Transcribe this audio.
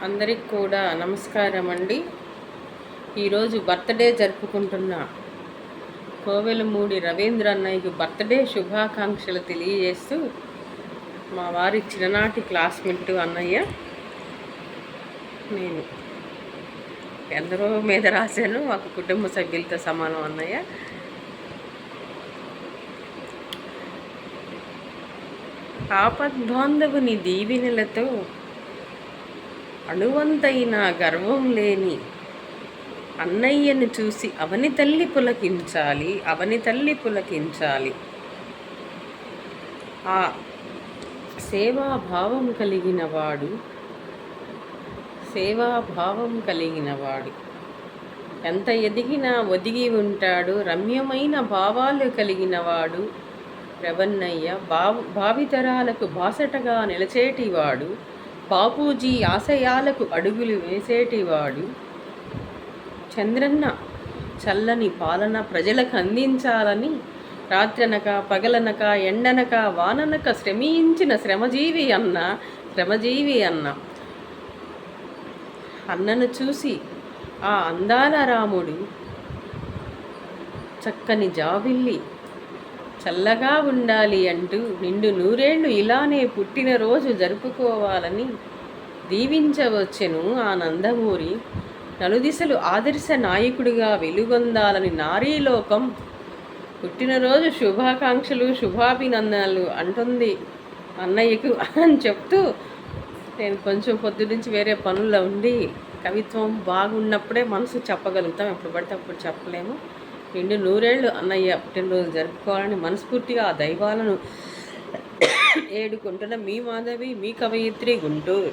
అందరికి కూడా నమస్కారం అండి. ఈరోజు బర్త్డే జరుపుకుంటున్న కోవెలమూడి రవీంద్ర అన్నయ్యకి బర్త్డే శుభాకాంక్షలు తెలియజేస్తూ మా వారి చిన్ననాటి క్లాస్మేట్ అన్నయ్య. నేను ఎందరో మీద రాశాను, ఒక కుటుంబ సభ్యులతో సమానం అన్నయ్య. ఆపద్బాంధవుని దీవెనలతో అణువంతైన గర్వం లేని అన్నయ్యను చూసి అవని తల్లి పులకించాలి. ఆ సేవాభావం కలిగినవాడు ఎంత ఎదిగినా ఒదిగి ఉంటాడు. రమ్యమైన భావాలు కలిగినవాడు రవణయ్య. భావితరాలకు బాసటగా నిలిచేటివాడు. బాపూజీ ఆశయాలకు అడుగులు వేసేటివాడు. చంద్రన్న చల్లని పాలన ప్రజలకు అందించాలని రాత్రనక పగలనక ఎండనక వాననక శ్రమించిన శ్రమజీవి అన్న. అన్నను చూసి ఆ అందాల రాముడు చక్కని జాబిల్లి చల్లగా ఉండాలి అంటూ నిండు నూరేళ్లు ఇలానే పుట్టినరోజు జరుపుకోవాలని దీవించవచ్చెను ఆ నందమూరి. నలుదిశలు ఆదర్శ నాయకుడిగా వెలుగొందాలని నారీలోకం పుట్టినరోజు శుభాకాంక్షలు శుభాభినందనలు అంటుంది అన్నయ్యకు అని చెప్తూ, నేను కొంచెం పొద్దు నుంచి వేరే పనుల్లో ఉండి, కవిత్వం బాగున్నప్పుడే మనసు చెప్పగలుగుతాం, ఎప్పుడు పడితే అప్పుడు చెప్పలేము. నిండు నూరేళ్లు అన్నయ్య పుట్టినరోజు జరుపుకోవాలని మనస్ఫూర్తిగా ఆ దైవాలను ఏడుకుంటున్న మీ మాధవి, మీ కవయిత్రి, గుంటూరు.